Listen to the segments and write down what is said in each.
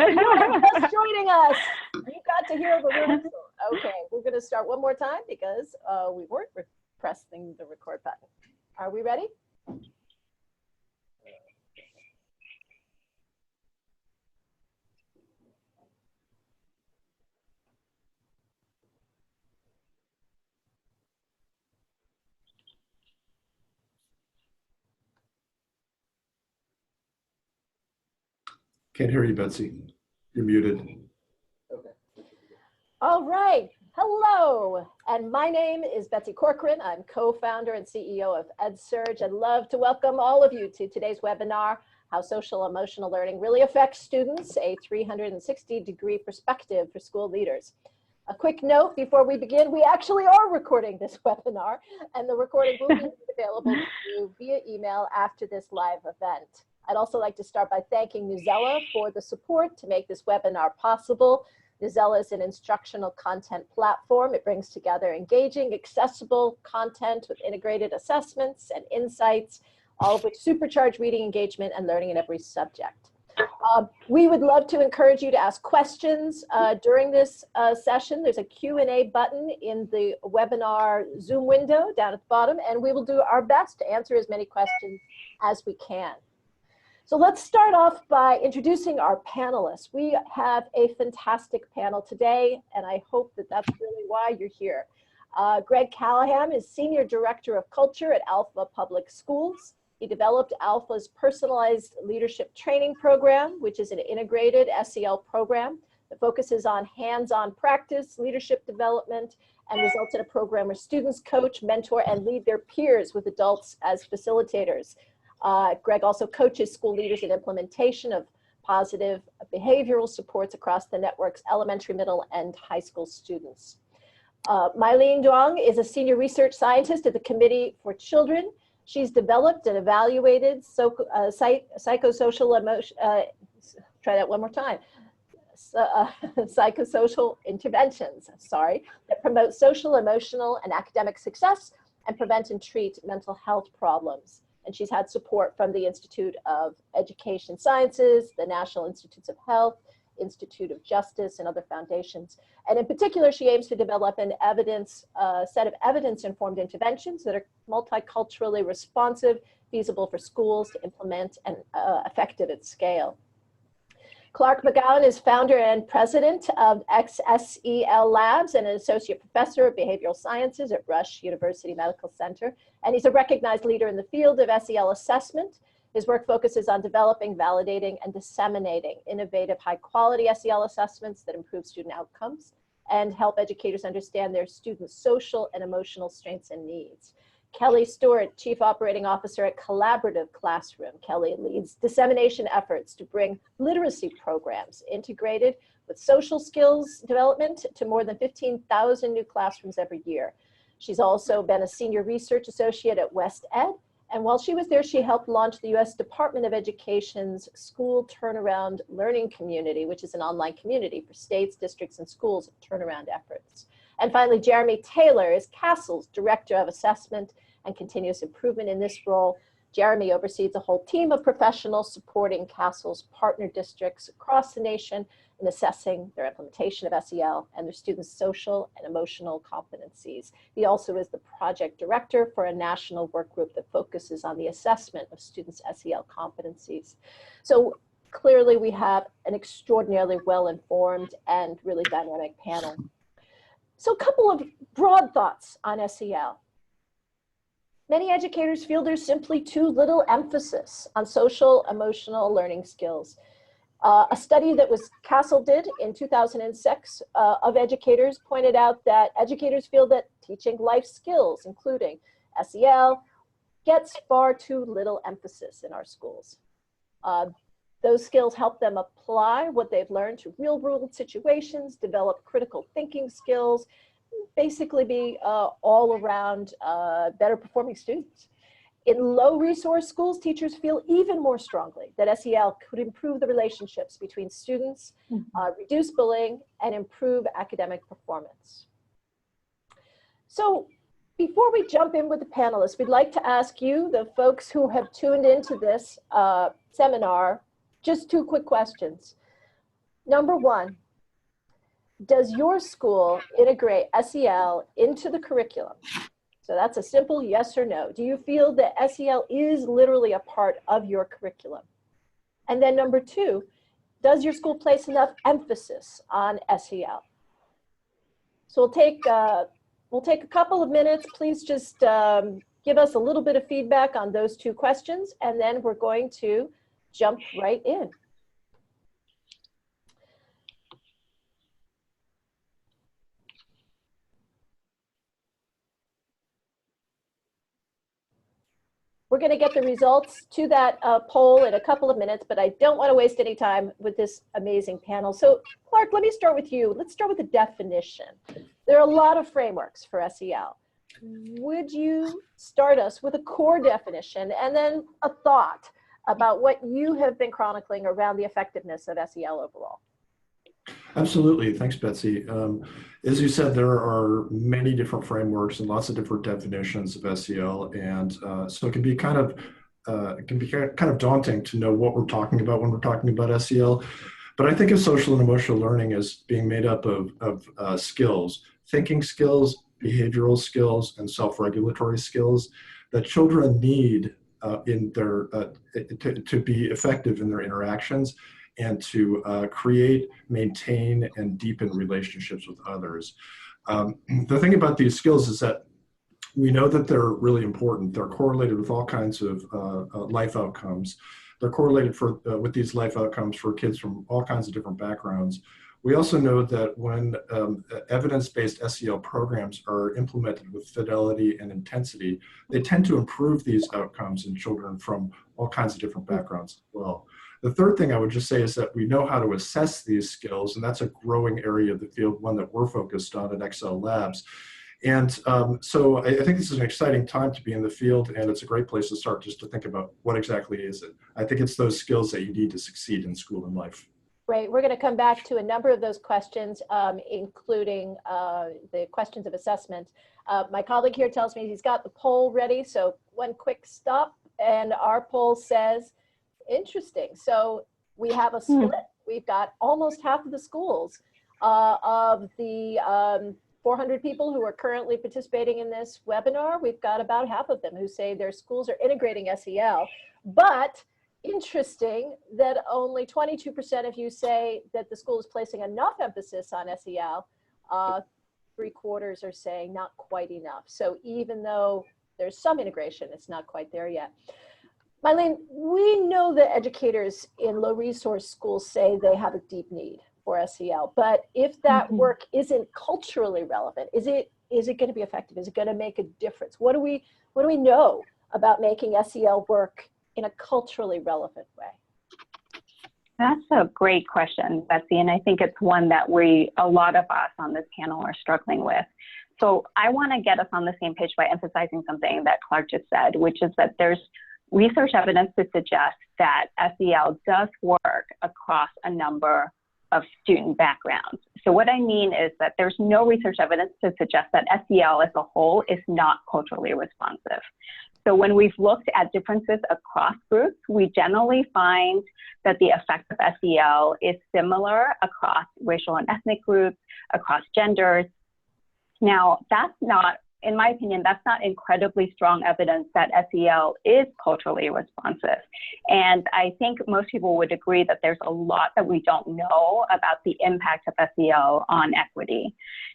are just joining us. You got to hear the rehearsal. Okay, we're going to start one more time because we weren't pressing the record button. Are we ready? Can't hear you, Betsy. You're muted. Okay. All right. Hello. And my name is Betsy Corcoran. I'm co-founder and CEO of EdSurge. I'd love to welcome all of you to today's webinar, How Social Emotional Learning Really Affects Students, a 360-degree perspective for school leaders. A quick note before we begin, we actually are recording this webinar, and the recording will be available to you via email after this live event. I'd also like to start by thanking Newsela for the support to make this webinar possible. Newsela is an instructional content platform. It brings together engaging, accessible content with integrated assessments and insights, all of which supercharge reading engagement and learning in every subject. We would love to encourage you to ask questions during this session. There's a Q&A button in the webinar Zoom window down at the bottom, and we will do our best to answer as many questions as we can. So let's start off by introducing our panelists. We have a fantastic panel today, and I hope that that's really why you're here. Greg Callahan is Senior Director of Culture at Alpha Public Schools. He developed Alpha's personalized leadership training program, which is an integrated SEL program that focuses on hands-on practice, leadership development, and results in a program where students coach, mentor, and lead their peers with adults as facilitators. Greg also coaches school leaders in implementation of positive behavioral supports across the network's elementary, middle, and high school students. Mylene Duong is a senior research scientist at the Committee for Children. She's developed and evaluated psychosocial emotion, try that one more time, psychosocial interventions, that promote social, emotional, and academic success and prevent and treat mental health problems. And she's had support from the Institute of Education Sciences, the National Institutes of Health, Institute of Justice, and other foundations. And in particular, she aims to develop an set of evidence-informed interventions that are multiculturally responsive, feasible for schools to implement, and effective at scale. Clark McGowan is founder and president of XSEL Labs and an associate professor of behavioral sciences at Rush University Medical Center. And he's a recognized leader in the field of SEL assessment. His work focuses on developing, validating, and disseminating innovative, high-quality SEL assessments that improve student outcomes and help educators understand their students' social and emotional strengths and needs. Kelly Stewart, Chief Operating Officer at Collaborative Classroom. Kelly leads dissemination efforts to bring literacy programs integrated with social skills development to more than 15,000 new classrooms every year. She's also been a senior research associate at West Ed, and while she was there, she helped launch the U.S. Department of Education's School Turnaround Learning Community, which is an online community for states, districts, and schools turnaround efforts. And finally, Jeremy Taylor is CASEL's Director of Assessment and Continuous Improvement. In this role, Jeremy oversees a whole team of professionals supporting CASEL's partner districts across the nation in assessing their implementation of SEL and their students' social and emotional competencies. He also is the project director for a national work group that focuses on the assessment of students' SEL competencies. So clearly we have an extraordinarily well-informed and really dynamic panel. So a couple of broad thoughts on SEL. Many educators feel there's simply too little emphasis on social emotional learning skills. A study that CASEL did in 2006 of educators pointed out that educators feel that teaching life skills, including SEL, gets far too little emphasis in our schools. Those skills help them apply what they've learned to real-world situations, develop critical thinking skills, basically be all around better performing students. In low resource schools, teachers feel even more strongly that SEL could improve the relationships between students, reduce bullying, and improve academic performance. So before we jump in with the panelists, we'd like to ask you, the folks who have tuned into this seminar, just two quick questions. Number one, does your school integrate SEL into the curriculum? So that's a simple yes or no. Do you feel that SEL is literally a part of your curriculum? And then number two, does your school place enough emphasis on SEL? So we'll take a couple of minutes. Please just give us a little bit of feedback on those two questions, and then we're going to jump right in. We're going to get the results to that poll in a couple of minutes, but I don't want to waste any time with this amazing panel. So Clark, let me start with you. Let's start with the definition. There are a lot of frameworks for SEL. Would you start us with a core definition and then a thought about what you have been chronicling around the effectiveness of SEL overall? Absolutely. Thanks, Betsy. As you said, there are many different frameworks and lots of different definitions of SEL, and so it can be kind of daunting to know what we're talking about when we're talking about SEL. But I think of social and emotional learning as being made up of skills, thinking skills, behavioral skills, and self-regulatory skills that children need in their to be effective in their interactions, and to create, maintain, and deepen relationships with others. The thing about these skills is that we know that they're really important. They're correlated with all kinds of life outcomes. They're correlated with these life outcomes for kids from all kinds of different backgrounds. We also know that when evidence-based SEL programs are implemented with fidelity and intensity, they tend to improve these outcomes in children from all kinds of different backgrounds as well. The third thing I would just say is that we know how to assess these skills, and that's a growing area of the field, one that we're focused on at Excel Labs. And so I think this is an exciting time to be in the field, and it's a great place to start just to think about what exactly is it. I think it's those skills that you need to succeed in school and life. Great. We're going to come back to a number of those questions, including the questions of assessment. My colleague here tells me he's got the poll ready, so one quick stop, and our poll says, interesting. So we have a split. We've got almost half of the schools of the 400 people who are currently participating in this webinar. We've got about half of them who say their schools are integrating SEL, but interesting that only 22% of you say that the school is placing enough emphasis on SEL. 3/4 are saying not quite enough. So even though there's some integration, it's not quite there yet. Mylene, we know that educators in low resource schools say they have a deep need for SEL, but if that work isn't culturally relevant, is it going to be effective? Is it going to make a difference? What do we know about making SEL work in a culturally relevant way? That's a great question, Betsy, and I think it's one that a lot of us on this panel are struggling with. So I want to get us on the same page by emphasizing something that Clark just said, which is that there's research evidence to suggest that SEL does work across a number of student backgrounds. So what I mean is that there's no research evidence to suggest that SEL as a whole is not culturally responsive. So when we've looked at differences across groups, we generally find that the effect of SEL is similar across racial and ethnic groups, across genders. Now, that's not, in my opinion, that's not incredibly strong evidence that SEL is culturally responsive. And I think most people would agree that there's a lot that we don't know about the impact of SEL on equity.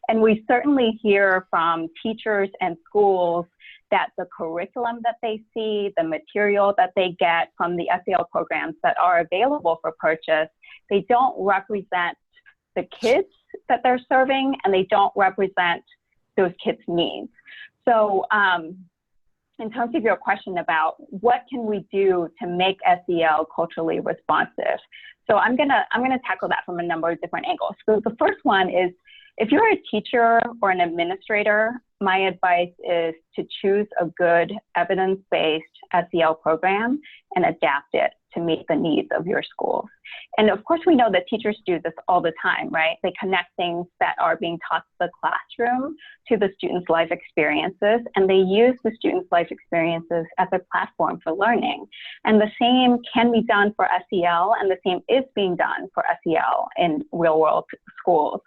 And we certainly hear from teachers and schools that the curriculum that they see, the material that they get from the SEL programs that are available for purchase, they don't represent the kids that they're serving, and they don't represent those kids' needs. So in terms of your question about what can we do to make SEL culturally responsive, so I'm gonna tackle that from a number of different angles. So the first one is, if you're a teacher or an administrator, my advice is to choose a good evidence-based SEL program and adapt it to meet the needs of your schools. And of course, we know that teachers do this all the time, right? They connect things that are being taught to the classroom to the students' life experiences, and they use the students' life experiences as a platform for learning. And the same can be done for SEL, and the same is being done for SEL in real-world schools.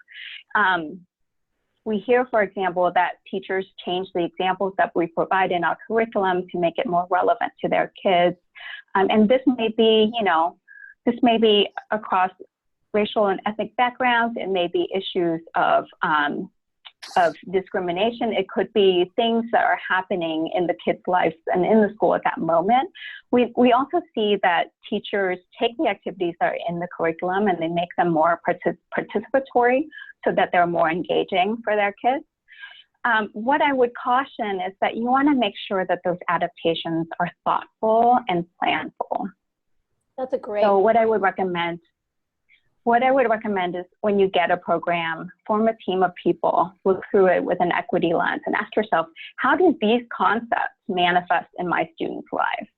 We hear, for example, that teachers change the examples that we provide in our curriculum to make it more relevant to their kids. And this may be, this may be across racial and ethnic backgrounds. It may be issues of discrimination. It could be things that are happening in the kids' lives and in the school at that moment. We also see that teachers take the activities that are in the curriculum and they make them more participatory so that they're more engaging for their kids. What I would caution is that you want to make sure that those adaptations are thoughtful and planful. That's a great. So what I would recommend is when you get a program, form a team of people, look through it with an equity lens and ask yourself, how do these concepts manifest in my students' lives?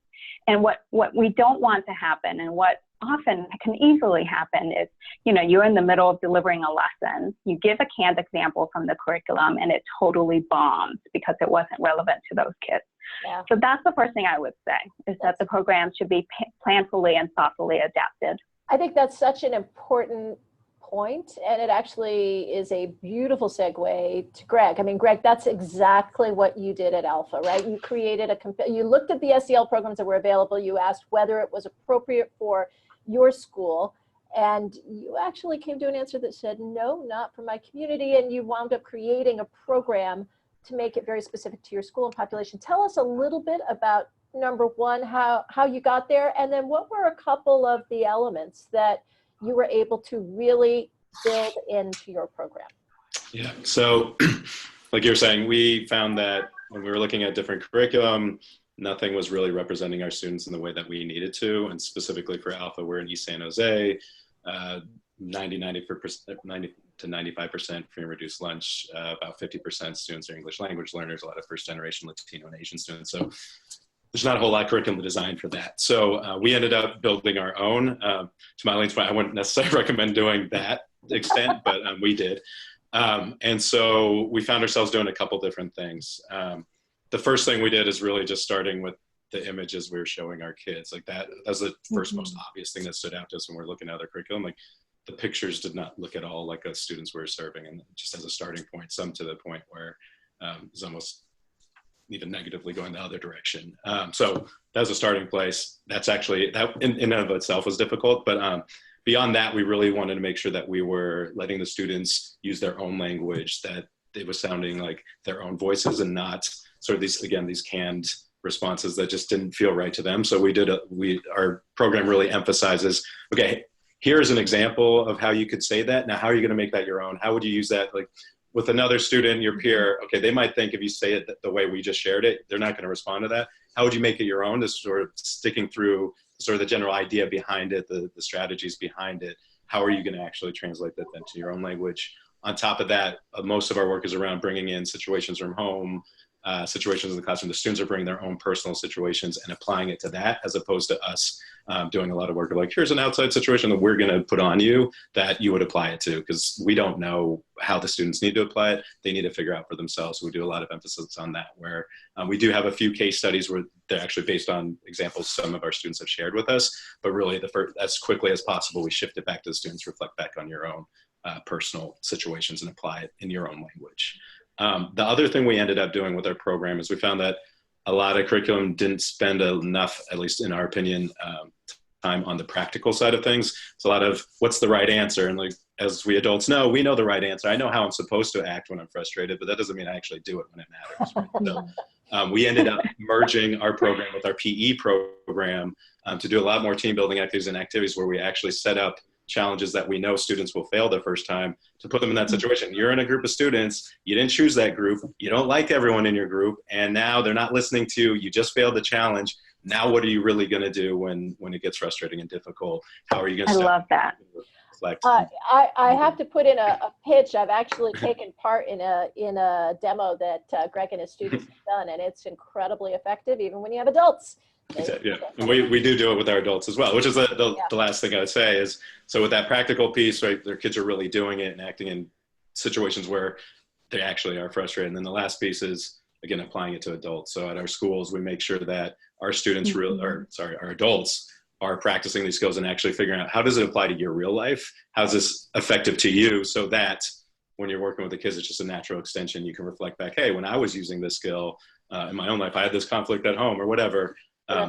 And what we don't want to happen, and what often can easily happen, is, you're in the middle of delivering a lesson, you give a canned example from the curriculum, and it totally bombs because it wasn't relevant to those kids. Yeah. So that's the first thing I would say, is that the program should be planfully and thoughtfully adapted. I think that's such an important point, and it actually is a beautiful segue to Greg. I mean, Greg, that's exactly what you did at Alpha, right? You created you looked at the SEL programs that were available, you asked whether it was appropriate for your school, and you actually came to an answer that said, no, not for my community, and you wound up creating a program to make it very specific to your school and population. Tell us a little bit about, number one, how you got there, and then what were a couple of the elements that you were able to really build into your program? Yeah, so like you're saying, we found that when we were looking at different curriculum, nothing was really representing our students in the way that we needed to. And specifically for Alpha, we're in East San Jose, 90 to 95% free and reduced lunch, about 50% students are English language learners, a lot of first generation Latino and Asian students. So there's not a whole lot of curriculum designed for that. So we ended up building our own. To Mylene's point, I wouldn't necessarily recommend doing that extent, but we did. And so we found ourselves doing a couple different things. The first thing we did is really just starting with the images we were showing our kids. Like that's the first most obvious thing that stood out to us when we're looking at other curriculum. Like the pictures did not look at all like the students we were serving. And just as a starting point, some to the point where it's almost even negatively going the other direction. So that was a starting place. That's actually, that in and of itself was difficult, but beyond that, we really wanted to make sure that we were letting the students use their own language, that it was sounding like their own voices and not sort of these canned responses that just didn't feel right to them. So our program really emphasizes, okay, here's an example of how you could say that. Now, how are you going to make that your own? How would you use that? Like, with another student, your peer, okay, they might think if you say it the way we just shared it, they're not going to respond to that. How would you make it your own? This sort of sticking through sort of the general idea behind it, the strategies behind it. How are you going to actually translate that then to your own language? On top of that, most of our work is around bringing in situations from home, situations in the classroom. The students are bringing their own personal situations and applying it to that, as opposed to us doing a lot of work of like, here's an outside situation that we're going to put on you that you would apply it to, because we don't know how the students need to apply it. They need to figure out for themselves. So we do a lot of emphasis on that, where we do have a few case studies where they're actually based on examples some of our students have shared with us, but really as quickly as possible, we shift it back to the students, reflect back on your own personal situations and apply it in your own language. The other thing we ended up doing with our program is we found that a lot of curriculum didn't spend enough, at least in our opinion, time on the practical side of things. It's a lot of what's the right answer. And like, as we adults know, we know the right answer. I know how I'm supposed to act when I'm frustrated, but that doesn't mean I actually do it when it matters. Right? So we ended up merging our program with our PE program to do a lot more team building activities where we actually set up challenges that we know students will fail the first time, to put them in that situation. You're in a group of students, you didn't choose that group, you don't like everyone in your group, and now they're not listening to you, you just failed the challenge. Now what are you really going to do when it gets frustrating and difficult? How are you going to love that. I have to put in a pitch. I've actually taken part in a demo that Greg and his students have done, and it's incredibly effective even when you have adults Yeah, and we do it with our adults as well, which is the last thing I would say is, so with that practical piece, right, their kids are really doing it and acting in situations where they actually are frustrated. And then the last piece is, again, applying it to adults. So at our schools, we make sure that our students, our adults are practicing these skills and actually figuring out, how does it apply to your real life? How's this effective to you? So that when you're working with the kids, it's just a natural extension. You can reflect back, hey, when I was using this skill in my own life, I had this conflict at home or whatever.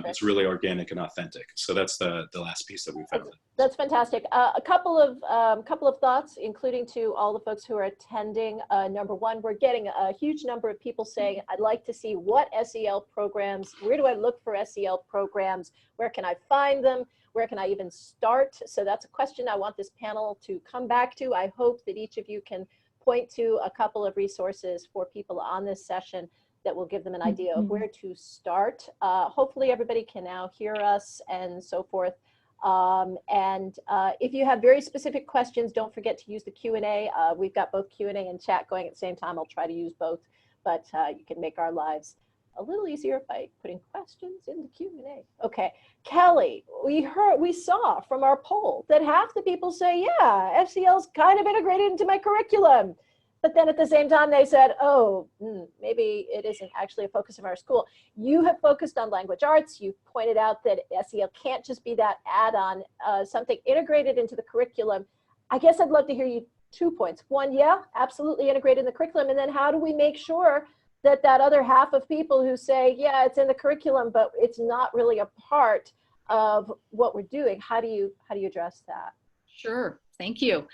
It's really organic and authentic. So that's the last piece that we found. That's fantastic. A couple of thoughts, including to all the folks who are attending. Number one, we're getting a huge number of people saying, I'd like to see what SEL programs, where do I look for SEL programs? Where can I find them? Where can I even start? So that's a question I want this panel to come back to. I hope that each of you can point to a couple of resources for people on this session that will give them an idea of where to start. Hopefully everybody can now hear us and so forth. If you have very specific questions, don't forget to use the Q&A. We've got both Q&A and chat going at the same time. I'll try to use both, but you can make our lives a little easier by putting questions in the Q&A. Okay, Kelly, we saw from our poll that half the people say, yeah, SEL's kind of integrated into my curriculum. But then at the same time, they said, oh, maybe it isn't actually a focus of our school. You have focused on language arts. You pointed out that SEL can't just be that add-on, something integrated into the curriculum. I guess I'd love to hear you 2 points. One, yeah, absolutely integrated in the curriculum. And then how do we make sure that that other half of people who say, yeah, it's in the curriculum, but it's not really a part of what we're doing, how do you address that? Sure, thank you.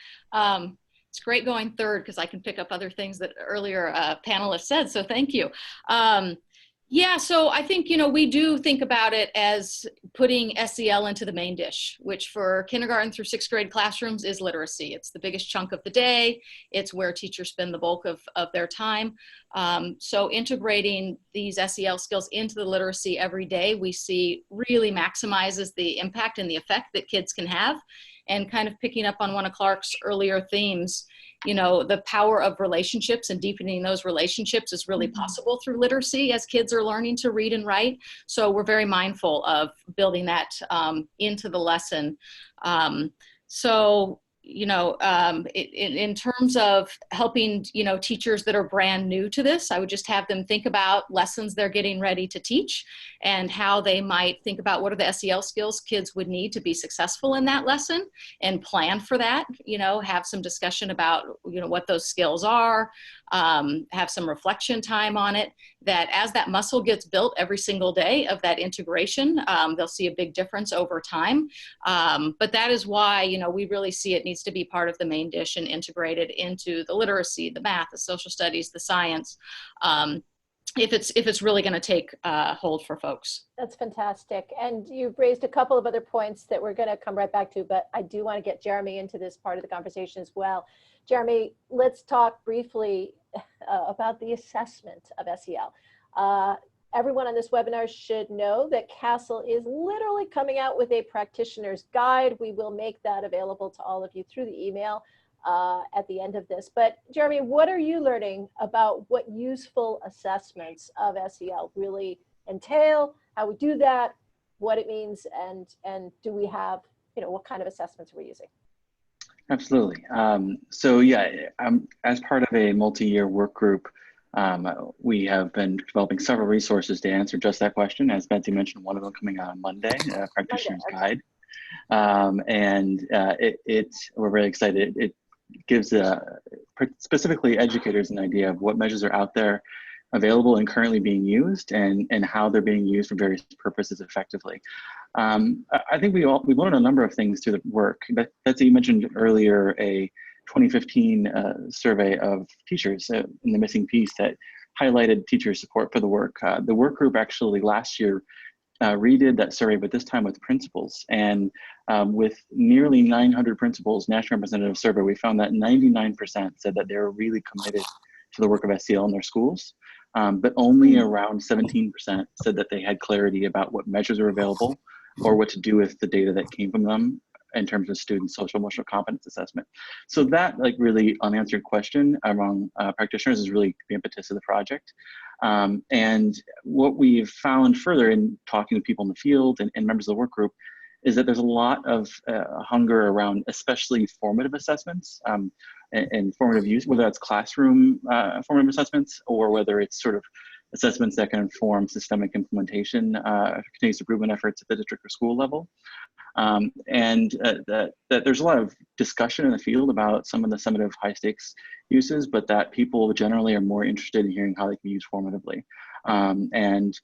It's great going third because I can pick up other things that earlier panelists said, so thank you. Yeah, so I think, we do think about it as putting SEL into the main dish, which for kindergarten through 6th grade classrooms is literacy. It's the biggest chunk of the day. It's where teachers spend the bulk of their time. So integrating these SEL skills into the literacy every day, we see really maximizes the impact and the effect that kids can have. And kind of picking up on one of Clark's earlier themes, the power of relationships and deepening those relationships is really possible through literacy as kids are learning to read and write. So we're very mindful of building that into the lesson. In terms of helping, teachers that are brand new to this, I would just have them think about lessons they're getting ready to teach and how they might think about what are the SEL skills kids would need to be successful in that lesson and plan for that, have some discussion about, what those skills are, have some reflection time on it, that as that muscle gets built every single day of that integration, they'll see a big difference over time. But that is why, we really see it needs to be part of the main dish and integrated into the literacy, the math, the social studies, the science, if it's really going to take hold for folks. That's fantastic. And you've raised a couple of other points that we're going to come right back to, but I do want to get Jeremy into this part of the conversation as well. Jeremy, let's talk briefly about the assessment of SEL. Everyone on this webinar should know that CASEL is literally coming out with a practitioner's guide. We will make that available to all of you through the email at the end of this. But Jeremy, what are you learning about what useful assessments of SEL really entail, how we do that, what it means, and do we have, what kind of assessments we're using? Absolutely. So yeah, as part of a multi-year work group, we have been developing several resources to answer just that question. As Betsy mentioned, one of them coming out on Monday, Practitioner's Guide. We're very excited. It gives specifically educators an idea of what measures are out there available and currently being used and how they're being used for various purposes effectively. I think we learned a number of things through the work. Betsy, you mentioned earlier a 2015 survey of teachers in the missing piece that highlighted teacher support for the work. The work group actually last year redid that survey, but this time with principals. And with nearly 900 principals, national representative survey, we found that 99% said that they were really committed to the work of SEL in their schools. But only around 17% said that they had clarity about what measures are available or what to do with the data that came from them. in terms of student social emotional competence assessment. So that like really unanswered question among practitioners is really the impetus of the project. And what we've found further in talking to people in the field and members of the work group is that there's a lot of hunger around especially formative assessments and formative use, whether that's classroom formative assessments or whether it's sort of assessments that can inform systemic implementation, continuous improvement efforts at the district or school level. That there's a lot of discussion in the field about some of the summative high stakes uses, but that people generally are more interested in hearing how they can be used formatively. And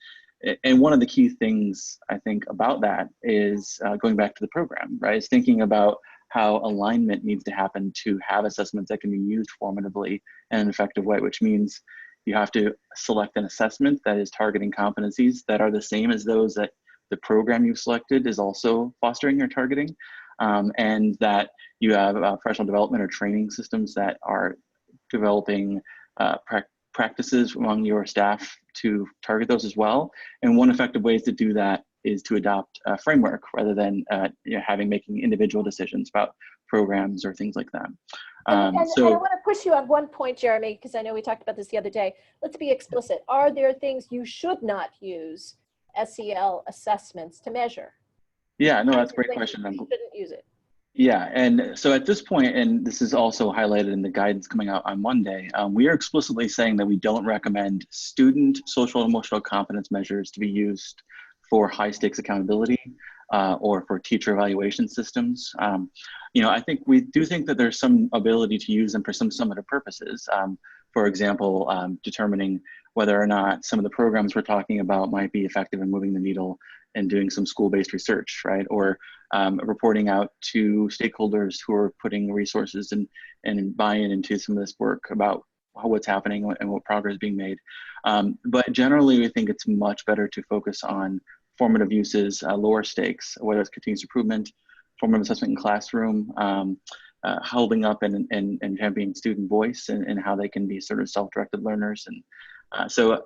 one of the key things I think about that is going back to the program, right? Is thinking about how alignment needs to happen to have assessments that can be used formatively in an effective way, which means you have to select an assessment that is targeting competencies that are the same as those that the program you've selected is also fostering or targeting, and that you have professional development or training systems that are developing practices among your staff to target those as well. And one effective way to do that is to adopt a framework rather than making individual decisions about programs or things like that. And I want to push you on one point, Jeremy, because I know we talked about this the other day. Let's be explicit. Are there things you should not use SEL assessments to measure? Yeah, no, that's a great question. You shouldn't use it. Yeah, and so at this point, and this is also highlighted in the guidance coming out on Monday, we are explicitly saying that we don't recommend student social and emotional competence measures to be used for high stakes accountability or for teacher evaluation systems. I think we do think that there's some ability to use them for some summative purposes. For example, determining whether or not some of the programs we're talking about might be effective in moving the needle and doing some school-based research, right? Or reporting out to stakeholders who are putting resources and buy-in into some of this work about what's happening and what progress is being made. But generally, we think it's much better to focus on formative uses, lower stakes, whether it's continuous improvement, formative assessment in classroom, holding up and championing student voice and how they can be sort of self-directed learners. And so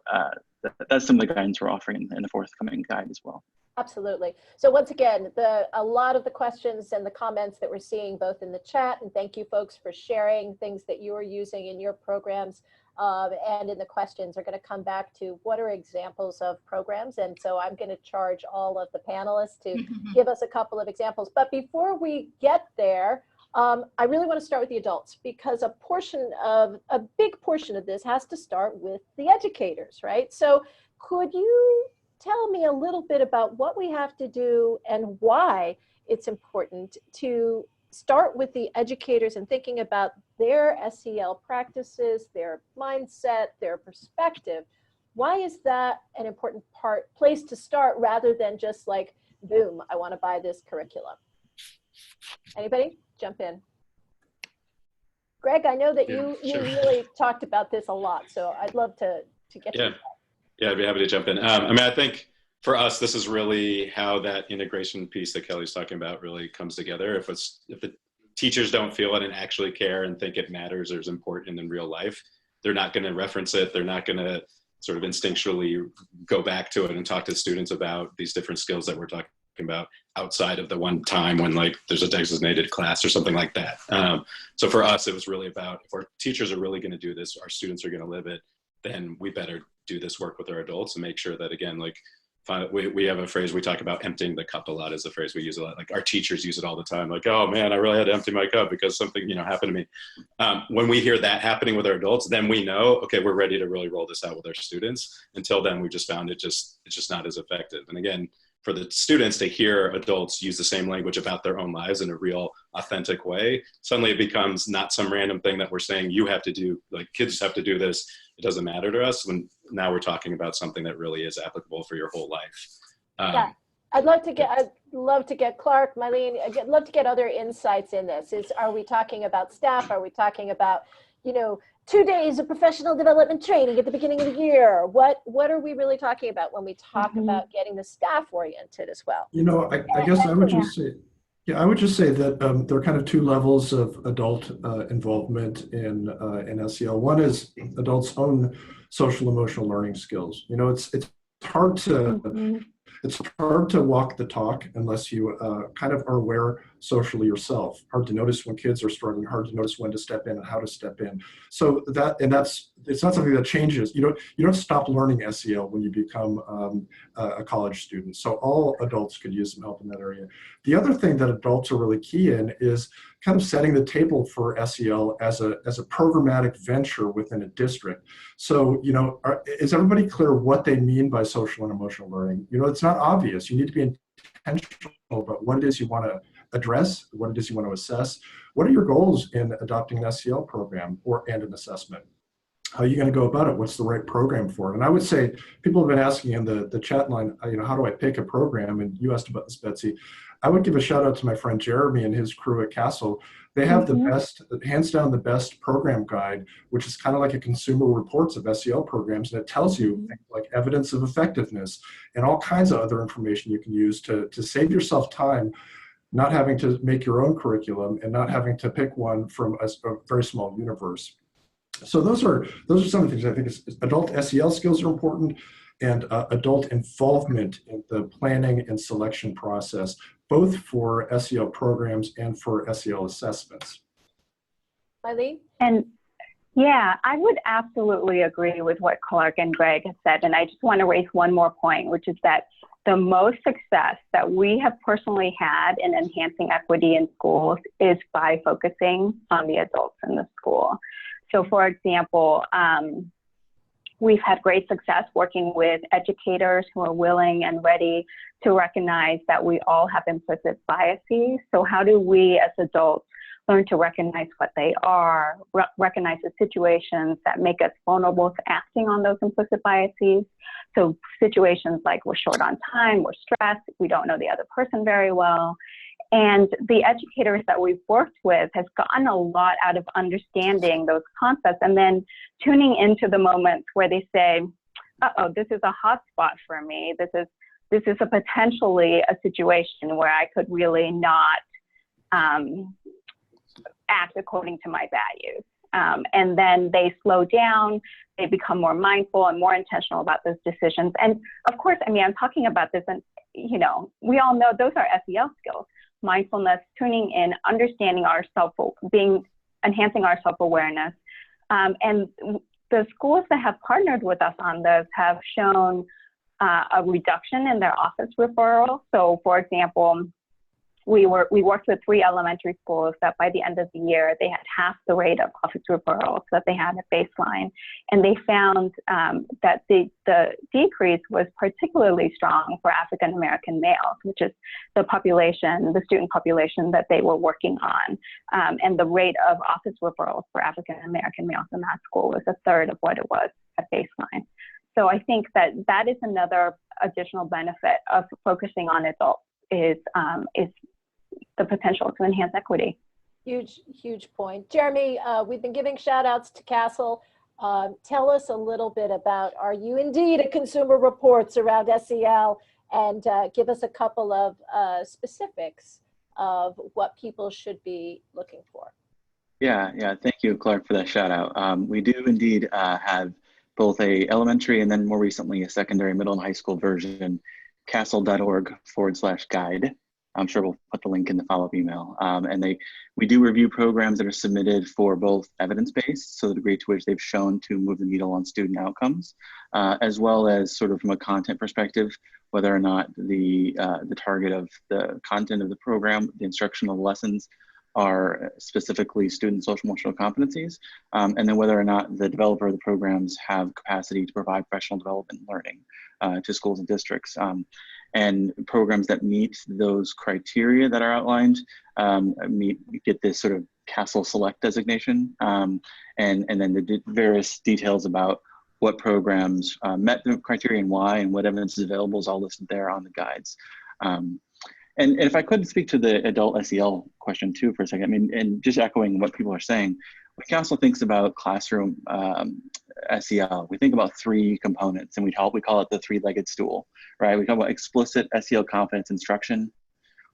that's some of the guidance we're offering in the forthcoming guide as well. Absolutely. So once again, a lot of the questions and the comments that we're seeing both in the chat, and thank you folks for sharing things that you are using in your programs and in the questions are going to come back to what are examples of programs. And so I'm going to charge all of the panelists to give us a couple of examples. But before we get there, I really want to start with the adults because a big portion of this has to start with the educators, right? So could you tell me a little bit about what we have to do and why it's important to start with the educators and thinking about their SEL practices, their mindset, their perspective. Why is that an important place to start rather than just like, boom, I want to buy this curriculum? Anybody? Jump in. Greg, I know that you really talked about this a lot, so I'd love to get to that. Yeah, I'd be happy to jump in. I think for us, this is really how that integration piece that Kelly's talking about really comes together. If the teachers don't feel it and actually care and think it matters or is important in real life, they're not going to reference it. They're not going to sort of instinctually go back to it and talk to students about these different skills that we're talking about outside of the one time when like there's a designated class or something like that. So for us, it was really about if our teachers are really going to do this, our students are going to live it, then we better do this work with our adults and make sure that, again, like we have a phrase we talk about, emptying the cup a lot is the phrase we use a lot. Like our teachers use it all the time. Like, oh man, I really had to empty my cup because something, happened to me. When we hear that happening with our adults, then we know, okay, we're ready to really roll this out with our students. Until then, we just found it's just not as effective. And again, for the students to hear adults use the same language about their own lives in a real authentic way, suddenly it becomes not some random thing that we're saying you have to do, like kids have to do this. It doesn't matter to us when now we're talking about something that really is applicable for your whole life. Yeah, I'd love to get Clark, Mylene, I'd love to get other insights in this. Are we talking about staff? Are we talking about, 2 days of professional development training at the beginning of the year? What are we really talking about when we talk about getting the staff oriented as well? I guess I would just say, I would just say that there are kind of two levels of adult involvement in SEL. One is adults' own social emotional learning skills. It's hard to it's hard to walk the talk unless you kind of are aware socially yourself, hard to notice when kids are struggling, hard to notice when to step in and how to step in. So it's not something that changes. You don't stop learning SEL when you become a college student. So all adults could use some help in that area. The other thing that adults are really key in is kind of setting the table for SEL as a programmatic venture within a district. So, is everybody clear what they mean by social and emotional learning? It's not obvious. You need to be intentional about what it is you want to address, what it is you want to assess. What are your goals in adopting an SEL program and an assessment? How are you going to go about it? What's the right program for it? And I would say people have been asking in the chat line, how do I pick a program? And you asked about this, Betsy. I would give a shout out to my friend Jeremy and his crew at Castle. They have the best, hands down, the best program guide, which is kind of like a Consumer Reports of SEL programs. And it tells you things like evidence of effectiveness and all kinds of other information you can use to save yourself time, not having to make your own curriculum and not having to pick one from a very small universe. So those are some of the things I think adult SEL skills are important, and adult involvement in the planning and selection process, both for SEL programs and for SEL assessments. Eileen? And yeah, I would absolutely agree with what Clark and Greg have said. And I just want to raise one more point, which is that the most success that we have personally had in enhancing equity in schools is by focusing on the adults in the school. So for example, we've had great success working with educators who are willing and ready to recognize that we all have implicit biases. So how do we as adults learn to recognize what they are, recognize the situations that make us vulnerable to acting on those implicit biases? So situations like we're short on time, we're stressed, we don't know the other person very well. And the educators that we've worked with has gotten a lot out of understanding those concepts and then tuning into the moments where they say, uh-oh, this is a hot spot for me. This is a potentially a situation where I could really not act according to my values. And then they slow down, they become more mindful and more intentional about those decisions. And of course, I mean, I'm talking about this and, we all know those are SEL skills. Mindfulness, tuning in, understanding ourselves, enhancing our self-awareness. And the schools that have partnered with us on this have shown a reduction in their office referral. So for example, we worked with 3 elementary schools that by the end of the year, they had half the rate of office referrals that they had at baseline. And they found that the decrease was particularly strong for African-American males, which is the student population that they were working on. And the rate of office referrals for African-American males in that school was 1/3 of what it was at baseline. So I think that is another additional benefit of focusing on adults is the potential to enhance equity. Huge point. Jeremy, we've been giving shout outs to Castle. Tell us a little bit about, are you indeed a Consumer Reports around SEL, and give us a couple of specifics of what people should be looking for. Yeah. Thank you, Clark, for that shout out. We do indeed have both a elementary and then more recently a secondary, middle, and high school version, castle.org/guide. I'm sure we'll put the link in the follow-up email. And we do review programs that are submitted for both evidence-based, so the degree to which they've shown to move the needle on student outcomes, as well as sort of from a content perspective, whether or not the target of the content of the program, the instructional lessons, are specifically student social emotional competencies, and then whether or not the developer of the programs have capacity to provide professional development learning to schools and districts. And programs that meet those criteria that are outlined get this sort of Castle Select designation, and then the various details about what programs met the criteria and why, and what evidence is available is all listed there on the guides. And if I could speak to the adult SEL question too for a second, I mean, and just echoing what people are saying, when Castle thinks about classroom SEL, we think about 3 components, and we call it the 3-legged stool, right? We talk about explicit SEL competence instruction,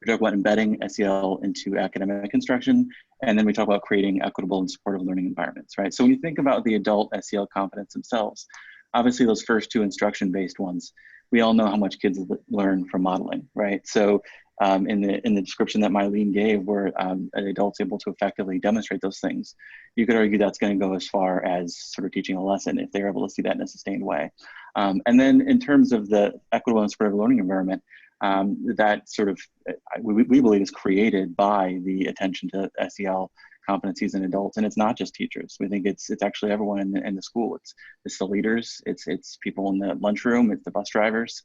we talk about embedding SEL into academic instruction, and then we talk about creating equitable and supportive learning environments, right? So when you think about the adult SEL competence themselves, obviously those first 2 instruction-based ones, we all know how much kids learn from modeling, right? So in the description that Mylene gave, where an adult's able to effectively demonstrate those things, you could argue that's going to go as far as sort of teaching a lesson if they're able to see that in a sustained way. And then in terms of the equitable and supportive learning environment, that sort of, we believe is created by the attention to SEL competencies in adults. And it's not just teachers. We think it's actually everyone in the school. It's the leaders, it's people in the lunchroom, it's the bus drivers.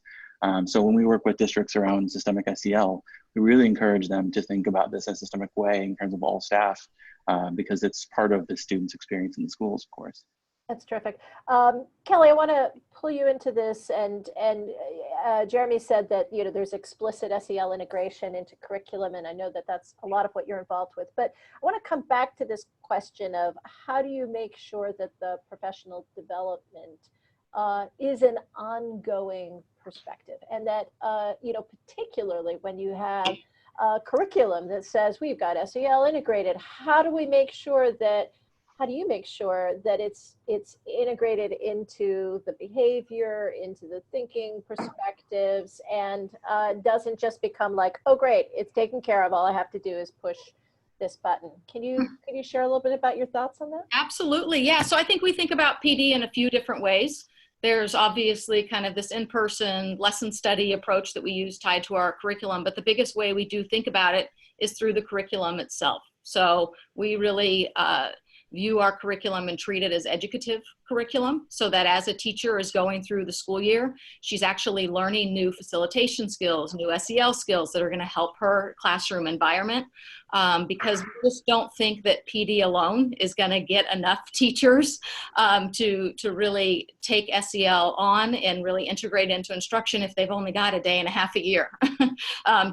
So when we work with districts around systemic SEL, we really encourage them to think about this as a systemic way in terms of all staff, because it's part of the student's experience in the schools, of course. That's terrific. Kelly, I want to pull you into this, and Jeremy said that there's explicit SEL integration into curriculum, and I know that that's a lot of what you're involved with. But I want to come back to this question of how do you make sure that the professional development is an ongoing perspective, and that particularly when you have a curriculum that says we've got SEL integrated, how do you make sure that it's integrated into the behavior, into the thinking perspectives, and doesn't just become like, oh great, it's taken care of, all I have to do is push this button. Can you share a little bit about your thoughts on that? Absolutely, yeah. So I think we think about PD in a few different ways. There's obviously kind of this in-person lesson study approach that we use tied to our curriculum, but the biggest way we do think about it is through the curriculum itself. So we really view our curriculum and treat it as educative curriculum, so that as a teacher is going through the school year, she's actually learning new facilitation skills, new SEL skills that are going to help her classroom environment, because we just don't think that PD alone is going to get enough teachers to really take SEL on and really integrate into instruction if they've only got a day and a half a year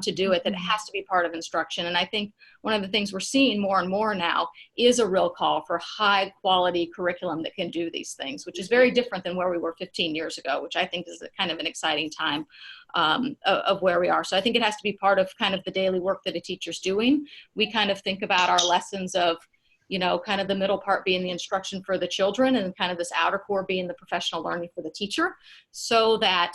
to do it. That it has to be part of instruction. And I think one of the things we're seeing more and more now is a real call for high quality curriculum that can do these things, which is very different than where we were 15 years ago, which I think is kind of an exciting time of where we are. So I think it has to be part of kind of the daily work that a teacher's doing. We kind of think about our lessons of, kind of the middle part being the instruction for the children, and kind of this outer core being the professional learning for the teacher, so that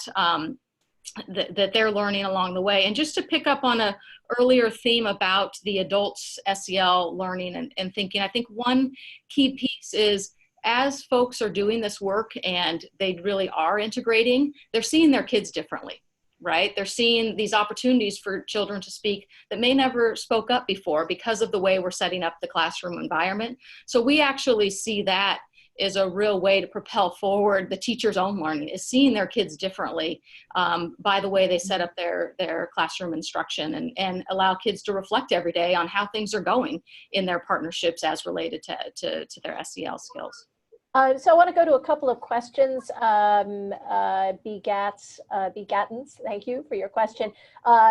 that they're learning along the way. And just to pick up on a earlier theme about the adults SEL learning and thinking, I think one key piece is, as folks are doing this work and they really are integrating, they're seeing their kids differently, right? They're seeing these opportunities for children to speak that may never spoke up before because of the way we're setting up the classroom environment. So we actually see that is a real way to propel forward the teacher's own learning, is seeing their kids differently by the way they set up their classroom instruction, and allow kids to reflect every day on how things are going in their partnerships as related to their SEL skills. So I want to go to a couple of questions. Begattens, thank you for your question,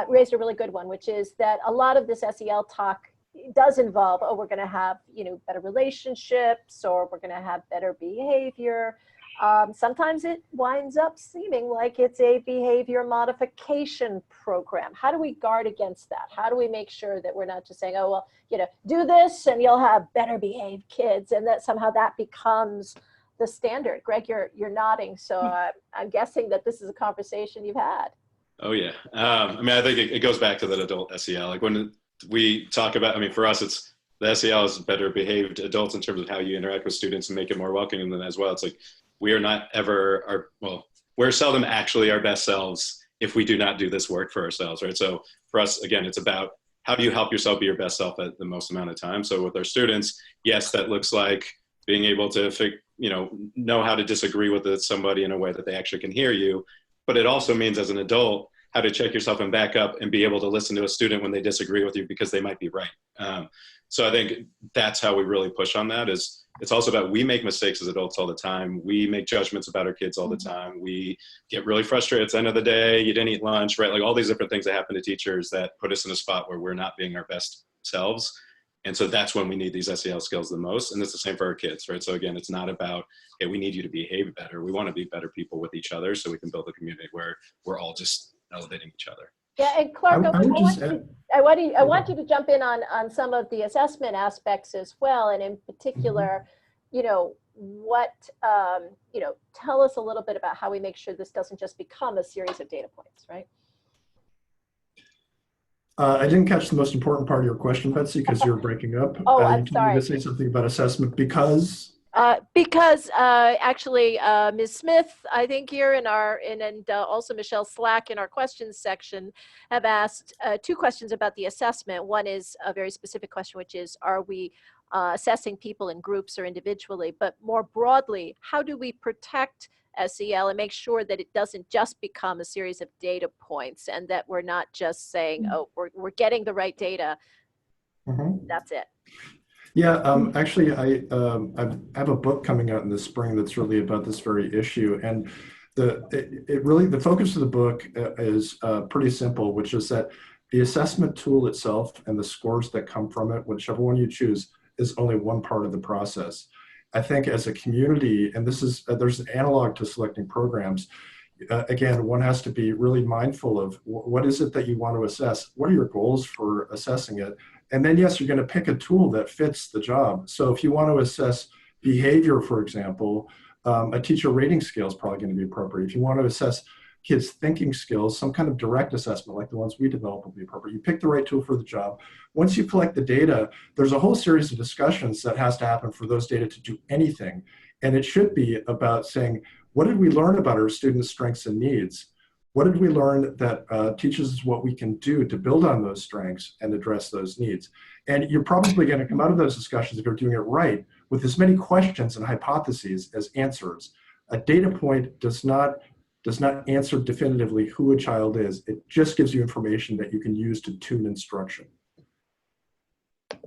raised a really good one, which is that a lot of this SEL talk does involve, oh, we're going to have, better relationships, or we're going to have better behavior. Sometimes it winds up seeming like it's a behavior modification program. How do we guard against that? How do we make sure that we're not just saying, oh, well, do this and you'll have better behaved kids, and that somehow that becomes the standard? Greg, you're nodding, so I'm guessing that this is a conversation you've had. Oh yeah. I think it goes back to that adult SEL. Like when we talk about, for us, it's the SEL is better behaved adults in terms of how you interact with students and make it more welcoming than as well. It's like, we are not ever we're seldom actually our best selves if we do not do this work for ourselves, right? So for us, again, it's about how do you help yourself be your best self at the most amount of time. So with our students, yes, that looks like being able to know how to disagree with somebody in a way that they actually can hear you. But it also means, as an adult, how to check yourself and back up and be able to listen to a student when they disagree with you because they might be right. So I think that's how we really push on that. Is it's also about, we make mistakes as adults all the time. We make judgments about our kids all the time. We get really frustrated at the end of the day. You didn't eat lunch, right? Like all these different things that happen to teachers that put us in a spot where we're not being our best selves. And so that's when we need these SEL skills the most. And it's the same for our kids, right? So again, it's not about, hey, we need you to behave better. We want to be better people with each other so we can build a community where we're all just elevating each other. Yeah, and Clark, I want you to jump in on some of the assessment aspects as well, and in particular, tell us a little bit about how we make sure this doesn't just become a series of data points, right? I didn't catch the most important part of your question, Betsy, because you're breaking up. Oh, You I'm told me to sorry. say something about assessment because. Because actually, Ms. Smith, I think here in our, and also Michelle Slack in our questions section have asked two questions about the assessment. One is a very specific question, which is, are we assessing people in groups or individually? But more broadly, how do we protect SEL and make sure that it doesn't just become a series of data points and that we're not just saying, oh, we're getting the right data, that's it. Yeah, actually, I have a book coming out in the spring that's really about this very issue, and the focus of the book is pretty simple, which is that the assessment tool itself and the scores that come from it, whichever one you choose, is only one part of the process. I think as a community, and this is there's an analog to selecting programs. Again, one has to be really mindful of what is it that you want to assess? What are your goals for assessing it? And then, yes, you're going to pick a tool that fits the job. So if you want to assess behavior, for example, a teacher rating scale is probably going to be appropriate. If you want to assess kids' thinking skills, some kind of direct assessment like the ones we develop will be appropriate. You pick the right tool for the job. Once you collect the data, there's a whole series of discussions that has to happen for those data to do anything. And it should be about saying, what did we learn about our students' strengths and needs? What did we learn that teaches us what we can do to build on those strengths and address those needs? And you're probably going to come out of those discussions, if you're doing it right, with as many questions and hypotheses as answers. A data point does not answer definitively who a child is. It just gives you information that you can use to tune instruction.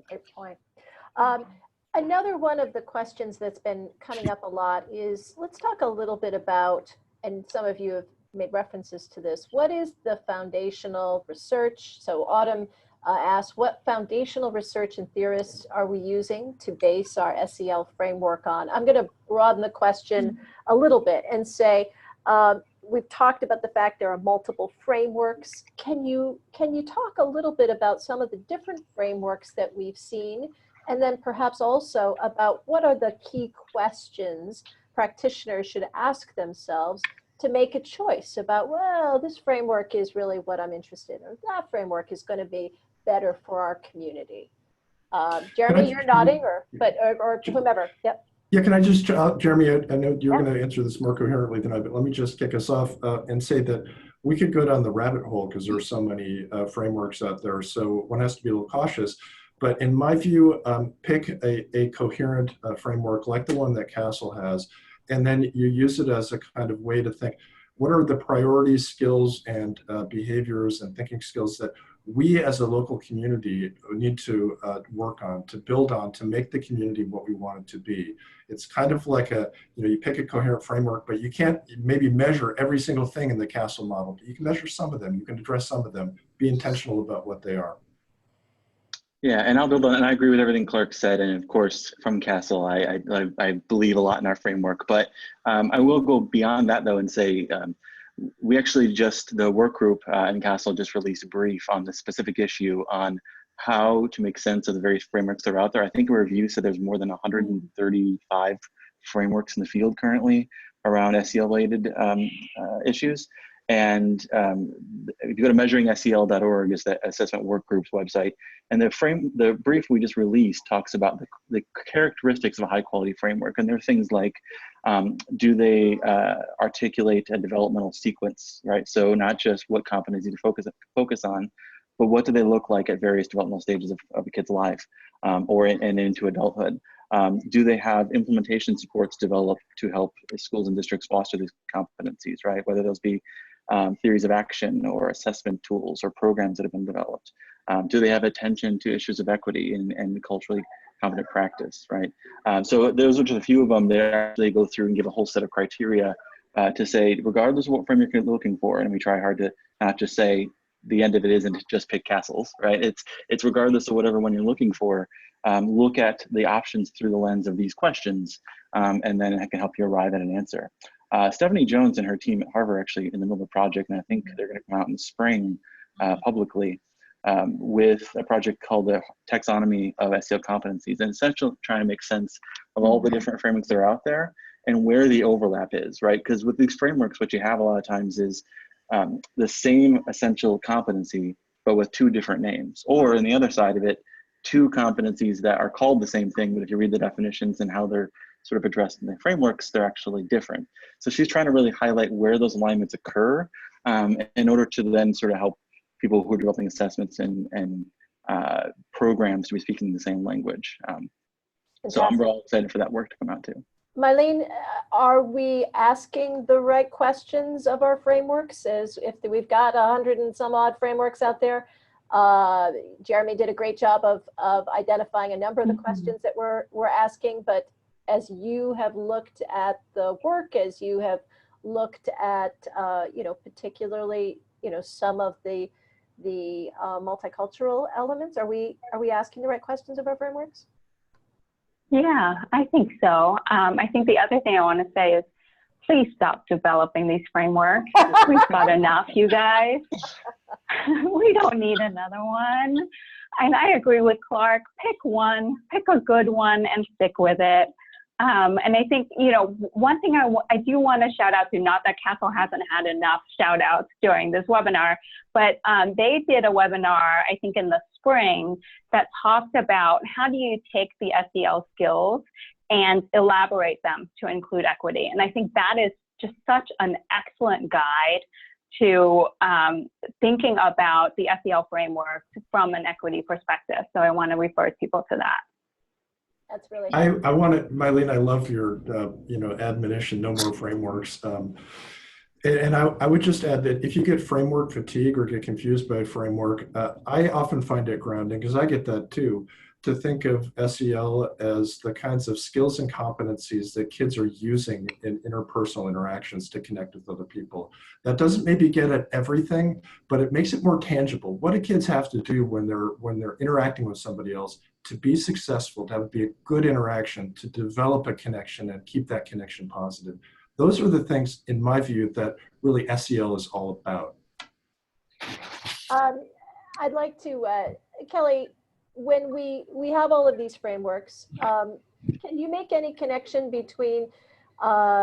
Great point. Another one of the questions that's been coming up a lot is, let's talk a little bit about, and some of you have made references to this, what is the foundational research? So Autumn asked, what foundational research and theorists are we using to base our SEL framework on? I'm going to broaden the question a little bit and say, we've talked about the fact there are multiple frameworks. Can you talk a little bit about some of the different frameworks that we've seen? And then perhaps also about what are the key questions practitioners should ask themselves to make a choice about, well, this framework is really what I'm interested in, or that framework is going to be better for our community. Jeremy, you're nodding, or whomever. Yep. Yeah, can I just, Jeremy, I know you're going to answer this more coherently than I, but let me just kick us off and say that we could go down the rabbit hole because there are so many frameworks out there. So one has to be a little cautious. But in my view, pick a coherent framework like the one that Castle has, and then you use it as a kind of way to think, what are the priorities, skills, and behaviors and thinking skills that we as a local community need to work on, to build on, to make the community what we want it to be. It's kind of like you pick a coherent framework, but you can't maybe measure every single thing in the Castle model. But you can measure some of them, you can address some of them, be intentional about what they are. Yeah, and I'll build on, and I agree with everything Clark said, and of course from Castle, I believe a lot in our framework, but I will go beyond that though and say, we actually the work group in Castle just released a brief on the specific issue on how to make sense of the various frameworks that are out there. I think a review said there's more than 135 frameworks in the field currently around SEL-related issues. And if you go to measuring-sel.org is the assessment work group's website, and the brief we just released talks about the characteristics of a high quality framework. And there are things like, do they articulate a developmental sequence, right? So not just what competency to focus on, but what do they look like at various developmental stages of a kid's life or into adulthood? Do they have implementation supports developed to help schools and districts foster these competencies, right? Whether those be theories of action or assessment tools or programs that have been developed. Do they have attention to issues of equity and culturally competent practice, right? So those are just a few of them. They actually go through and give a whole set of criteria to say, regardless of what framework you're looking for, and we try hard to not just say the end of it isn't just pick Castles, right? It's regardless of whatever one you're looking for, look at the options through the lens of these questions, and then it can help you arrive at an answer. Stephanie Jones and her team at Harvard are actually in the middle of a project, and I think they're going to come out in the spring publicly with a project called the Taxonomy of Seo Competencies, and essentially trying to make sense of all the different frameworks that are out there and where the overlap is, right? Because with these frameworks, what you have a lot of times is the same essential competency but with two different names. Or in the other side of it, two competencies that are called the same thing, but if you read the definitions and how they're sort of addressed in the frameworks, they're actually different. So she's trying to really highlight where those alignments occur in order to then sort of help people who are developing assessments and programs to be speaking the same language. So I'm real excited for that work to come out too. Mylene, are we asking the right questions of our frameworks? As if we've got 100 and some odd frameworks out there, Jeremy did a great job of identifying a number of the questions that we're asking, but as you have looked at the work, as you have looked at, particularly, some of the multicultural elements, are we asking the right questions of our frameworks? Yeah, I think so. I think the other thing I want to say is please stop developing these frameworks. We've got enough, you guys. We don't need another one. And I agree with Clark. Pick one, pick a good one and stick with it. And I think, one thing I do want to shout out to, not that Castle hasn't had enough shout outs during this webinar, but they did a webinar, I think in the spring, that talked about how do you take the SEL skills and elaborate them to include equity. And I think that is just such an excellent guide to thinking about the SEL framework from an equity perspective. So I want to refer people to that. That's really I want to, Mylene, I love your, admonition, no more frameworks. And I would just add that if you get framework fatigue or get confused by a framework, I often find it grounding, because I get that too, to think of SEL as the kinds of skills and competencies that kids are using in interpersonal interactions to connect with other people. That doesn't maybe get at everything, but it makes it more tangible. What do kids have to do when they're interacting with somebody else to be successful, to be a good interaction, to develop a connection and keep that connection positive? Those are the things, in my view, that really SEL is all about. I'd like to, Kelly, when we have all of these frameworks, can you make any connection between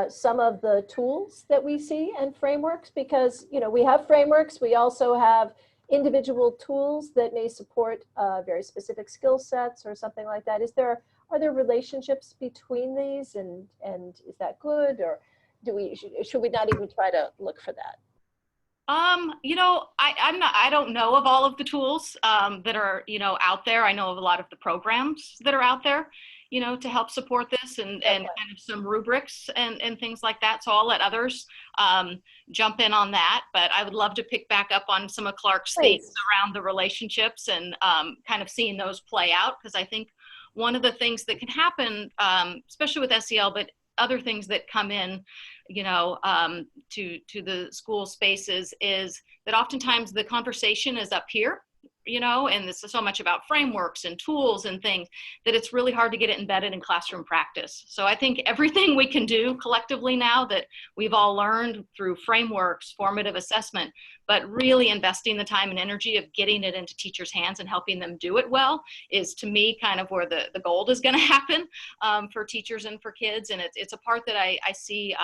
some of the tools that we see and frameworks? Because, we have frameworks, we also have individual tools that may support very specific skill sets or something like that. Are there relationships between these, and is that good, or should we not even try to look for that? I don't know of all of the tools that are, out there. I know of a lot of the programs that are out there, to help support this and kind of some rubrics and things like that. So I'll let others jump in on that, but I would love to pick back up on some of Clark's things around the relationships and kind of seeing those play out. Because I think one of the things that can happen, especially with SEL, but other things that come in, to the school spaces, is that oftentimes the conversation is up here, and this is so much about frameworks and tools and things that it's really hard to get it embedded in classroom practice. So I think everything we can do collectively now that we've all learned through frameworks, formative assessment, but really investing the time and energy of getting it into teachers' hands and helping them do it well is, to me, kind of where the gold is going to happen for teachers and for kids. And it's a part that I see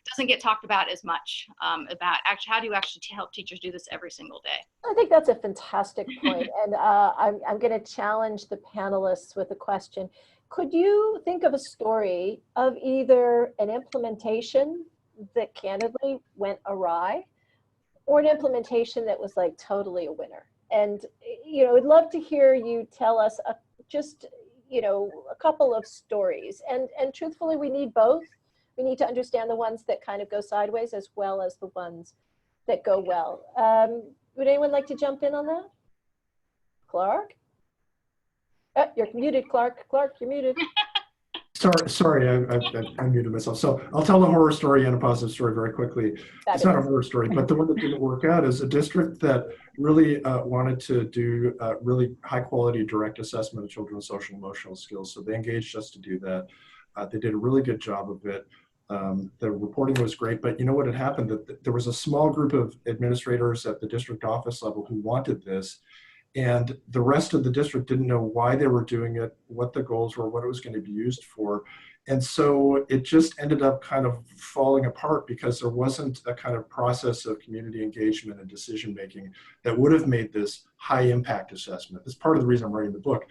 doesn't get talked about as much, about actually how do you actually help teachers do this every single day. I think that's a fantastic point. And I'm going to challenge the panelists with a question. Could you think of a story of either an implementation that candidly went awry, or an implementation that was like totally a winner? And, I'd love to hear you tell us just a couple of stories. And truthfully, we need both. We need to understand the ones that kind of go sideways as well as the ones that go well. Would anyone like to jump in on that? Clark? Oh, you're muted, Clark. Clark, you're muted. Sorry, I muted myself. So I'll tell a horror story and a positive story very quickly. It's not a horror story, but the one that didn't work out is a district that really wanted to do really high quality direct assessment of children's social and emotional skills. So they engaged us to do that. They did a really good job of it. The reporting was great, but you know what had happened? That there was a small group of administrators at the district office level who wanted this, and the rest of the district didn't know why they were doing it, what the goals were, what it was going to be used for. And so it just ended up kind of falling apart because there wasn't a kind of process of community engagement and decision making that would have made this high impact assessment. That's part of the reason I'm writing the book.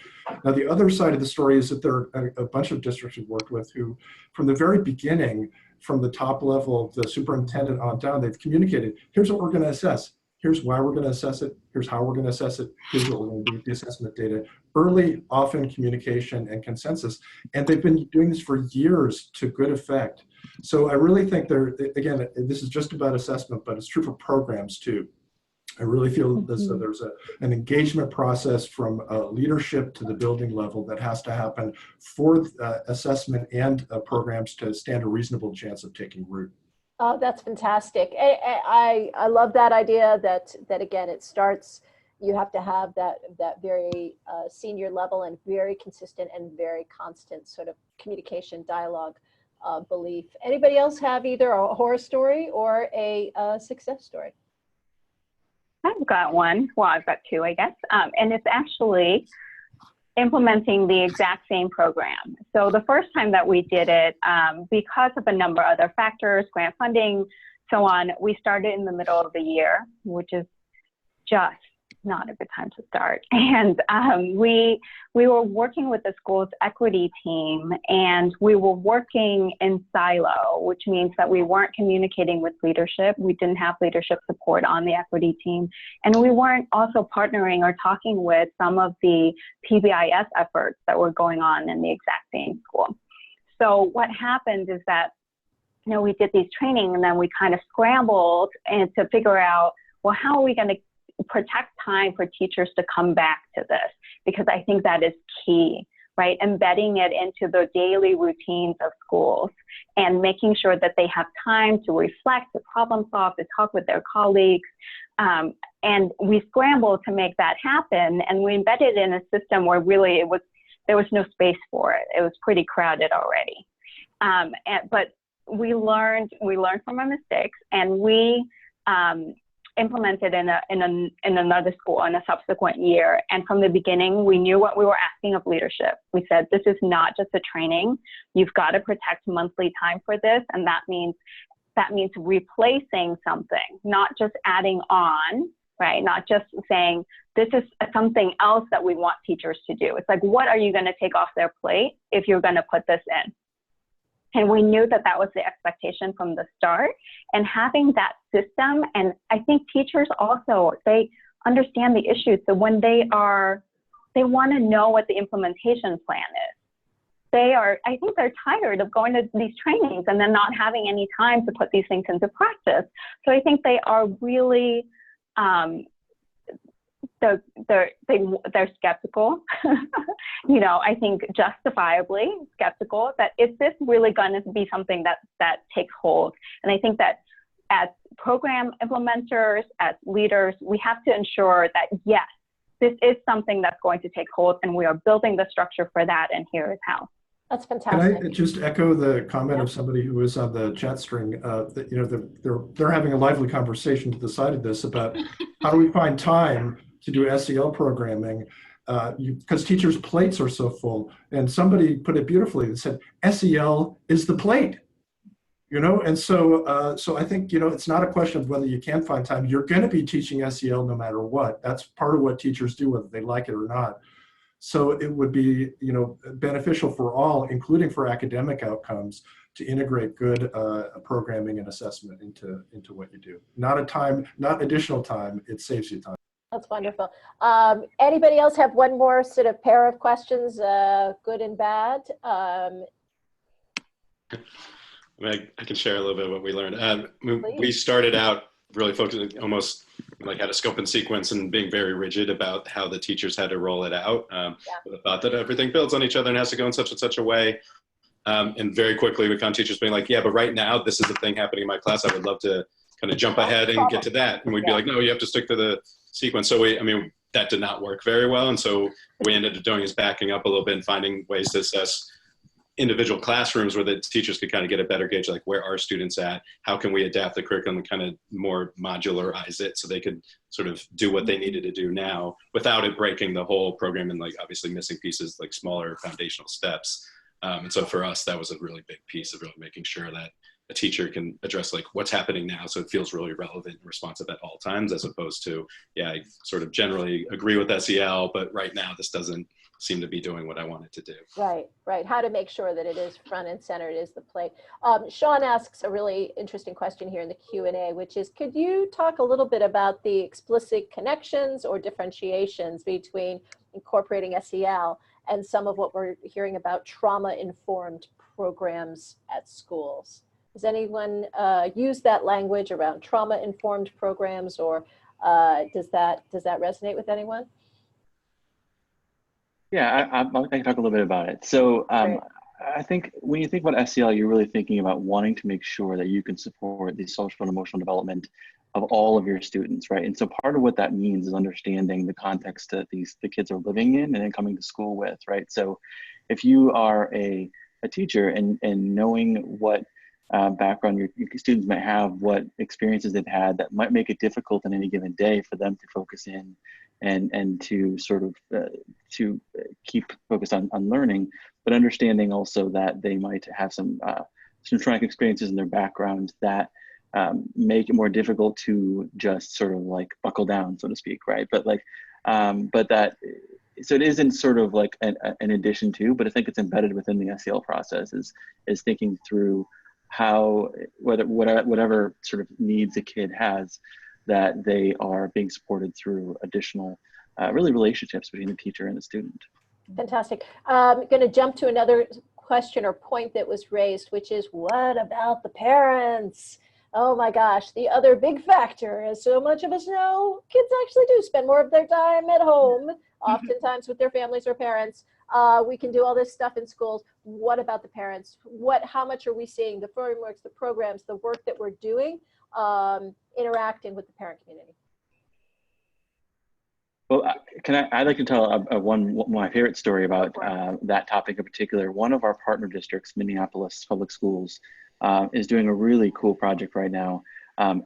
Now, the other side of the story is that there are a bunch of districts we've worked with who, from the very beginning, from the top level of the superintendent on down, they've communicated, here's what we're going to assess. Here's why we're going to assess it. Here's how we're going to assess it. Here's what we're going to do with the assessment data. Early, often communication and consensus. And they've been doing this for years to good effect. So I really think again, this is just about assessment, but it's true for programs too. I really feel as though there's an engagement process from leadership to the building level that has to happen for assessment and programs to stand a reasonable chance of taking root. Oh, that's fantastic. I love that idea that again, it starts, you have to have that very senior level and very consistent and very constant sort of communication, dialogue, belief. Anybody else have either a horror story or a success story? I've got one. Well, I've got two, I guess. And it's actually implementing the exact same program. So the first time that we did it, because of a number of other factors, grant funding, so on, we started in the middle of the year, which is just not a good time to start. And we were working with the school's equity team, and we were working in silo, which means that we weren't communicating with leadership. We didn't have leadership support on the equity team. And we weren't also partnering or talking with some of the PBIS efforts that were going on in the exact same school. So what happened is that, you know, we did these training, and then we kind of scrambled and to figure out, well, how are we going to protect time for teachers to come back to this? Because I think that is key, right? Embedding it into the daily routines of schools and making sure that they have time to reflect, to problem solve, to talk with their colleagues. And we scrambled to make that happen, and we embedded in a system where really there was no space for it. It was pretty crowded already. But we learned from our mistakes, and we implemented in another school in a subsequent year. And from the beginning, we knew what we were asking of leadership. We said, this is not just a training. You've got to protect monthly time for this. And that means replacing something, not just adding on, right? Not just saying, this is something else that we want teachers to do. It's like, what are you going to take off their plate if you're going to put this in? And we knew that that was the expectation from the start. And having that system, and I think teachers also, they understand the issues. So when they want to know what the implementation plan is. I think they're tired of going to these trainings and then not having any time to put these things into practice. So I think they are really, they're skeptical, you know, I think justifiably skeptical that is this really going to be something that takes hold? And I think that as program implementers, as leaders, we have to ensure that, yes, this is something that's going to take hold, and we are building the structure for that, and here is how. That's fantastic. Can I just echo the comment of somebody who was on the chat string? That, you know, they're having a lively conversation to the side of this about how do we find time to do SEL programming, because teachers' plates are so full. And somebody put it beautifully. They said, SEL is the plate, you know? And so, so I think, you know, it's not a question of whether you can find time. You're going to be teaching SEL no matter what. That's part of what teachers do, whether they like it or not. So it would be, you know, beneficial for all, including for academic outcomes, to integrate good programming and assessment into what you do. Not additional time, it saves you time. That's wonderful. Anybody else have one more sort of pair of questions, good and bad? I can share a little bit of what we learned. We started out really focusing almost like had a scope and sequence and being very rigid about how the teachers had to roll it out. With the thought that everything builds on each other and has to go in such and such a way. And very quickly we found teachers being like, yeah, but right now this is the thing happening in my class. I would love to kind of jump ahead and get to that. And we'd be like, no, you have to stick to the sequence. So that did not work very well. And so what we ended up doing is backing up a little bit and finding ways to assess individual classrooms where the teachers could kind of get a better gauge, like where are students at? How can we adapt the curriculum and kind of more modularize it so they could sort of do what they needed to do now without it breaking the whole program and like obviously missing pieces like smaller foundational steps. And so for us, that was a really big piece of really making sure that a teacher can address like what's happening now so it feels really relevant and responsive at all times, as opposed to, yeah, I sort of generally agree with SEL, but right now this doesn't seem to be doing what I want it to do. Right, right. How to make sure that it is front and center, it is the plate. Sean asks a really interesting question here in the Q&A, which is, could you talk a little bit about the explicit connections or differentiations between incorporating SEL and some of what we're hearing about trauma-informed programs at schools? Does anyone use that language around trauma-informed programs, or does that resonate with anyone? Yeah, I can talk a little bit about it. So I think when you think about SEL, you're really thinking about wanting to make sure that you can support the social and emotional development of all of your students, right? And so part of what that means is understanding the context that the kids are living in and then coming to school with, right? So if you are a teacher and knowing what background your students might have, what experiences they've had that might make it difficult on any given day for them to focus in and to sort of to keep focused on learning, but understanding also that they might have some traumatic experiences in their background that make it more difficult to just sort of like buckle down, so to speak, right? But like, but that, so it isn't sort of like an addition to, but I think it's embedded within the SEL process is thinking through how, whatever sort of needs a kid has, that they are being supported through additional really relationships between the teacher and the student. Fantastic. I'm going to jump to another question or point that was raised, which is, what about the parents? Oh my gosh, the other big factor, as so much of us know, kids actually do spend more of their time at home, oftentimes with their families or parents. We can do all this stuff in schools. What about the parents? How much are we seeing the frameworks, the programs, the work that we're doing, interacting with the parent community? Well, I'd like to tell one of my favorite story about that topic in particular. One of our partner districts, Minneapolis Public Schools, is doing a really cool project right now.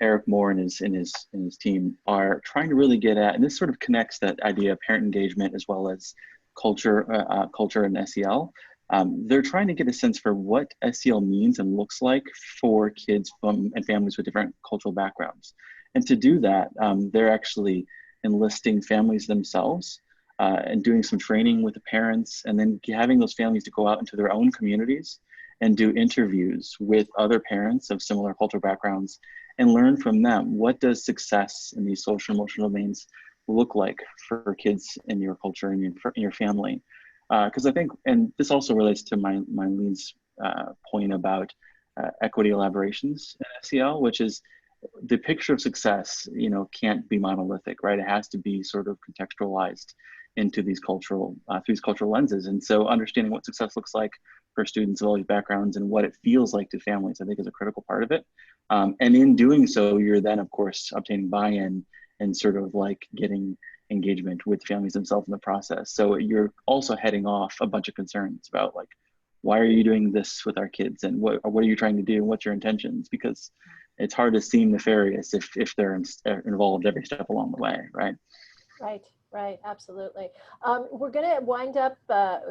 Eric Moore and his team are trying to really get at, and this sort of connects that idea of parent engagement as well as culture and SEL. They're trying to get a sense for what SEL means and looks like for kids and families with different cultural backgrounds. And to do that, they're actually enlisting families themselves and doing some training with the parents, and then having those families to go out into their own communities and do interviews with other parents of similar cultural backgrounds and learn from them. What does success in these social and emotional domains look like for kids in your culture and in your family? Because I think, and this also relates to Myleen's point about equity elaborations in SEL, which is the picture of success, can't be monolithic, right? It has to be sort of contextualized into these cultural lenses. And so understanding what success looks like for students of all these backgrounds and what it feels like to families, I think is a critical part of it. And in doing so, you're then of course obtaining buy-in and sort of like getting engagement with families themselves in the process. So you're also heading off a bunch of concerns about like, why are you doing this with our kids? And what are you trying to do? And what's your intentions? Because it's hard to seem nefarious if they're involved every step along the way, right? Right, absolutely. We're going to wind up,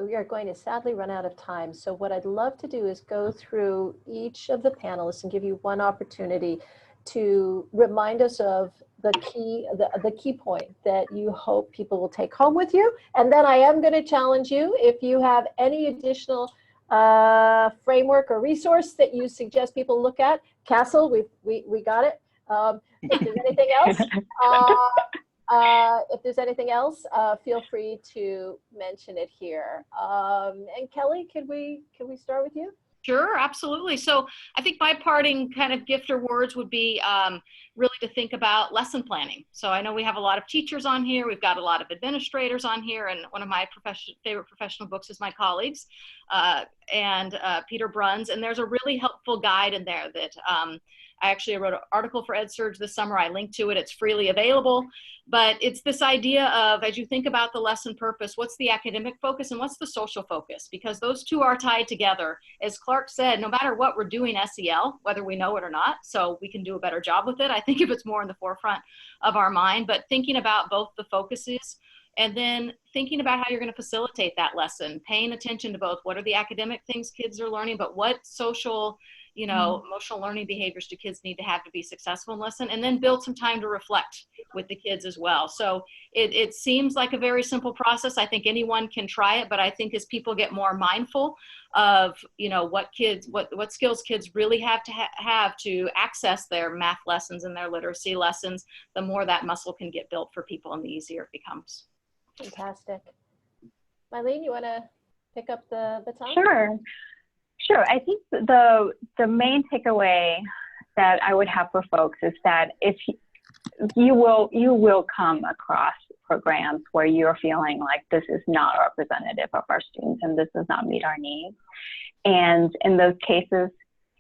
we are going to sadly run out of time. So what I'd love to do is go through each of the panelists and give you one opportunity to remind us of the key point that you hope people will take home with you. And then I am going to challenge you, if you have any additional framework or resource that you suggest people look at. Castle, we got it. If there's anything else, feel free to mention it here. And Kelly, can we start with you? Sure, absolutely. So I think my parting kind of gift or words would be really to think about lesson planning. So I know we have a lot of teachers on here. We've got a lot of administrators on here. And one of my favorite professional books is My Colleagues and Peter Brunn's. And there's a really helpful guide in there that I actually wrote an article for EdSurge this summer. I linked to it. It's freely available. But it's this idea of, as you think about the lesson purpose, what's the academic focus and what's the social focus? Because those two are tied together. As Clark said, no matter what we're doing SEL, whether we know it or not, so we can do a better job with it. I think if it's more in the forefront of our mind, but thinking about both the focuses and then thinking about how you're going to facilitate that lesson, paying attention to both what are the academic things kids are learning, but what social, you know, emotional learning behaviors do kids need to have to be successful in lesson, and then build some time to reflect with the kids as well. So it seems like a very simple process. I think anyone can try it, but I think as people get more mindful of, you know, what skills kids really have to have to access their math lessons and their literacy lessons, the more that muscle can get built for people and the easier it becomes. Fantastic. Mylene, you want to pick up the baton? Sure. I think the main takeaway that I would have for folks is that if you will come across programs where you're feeling like this is not representative of our students and this does not meet our needs. And in those cases,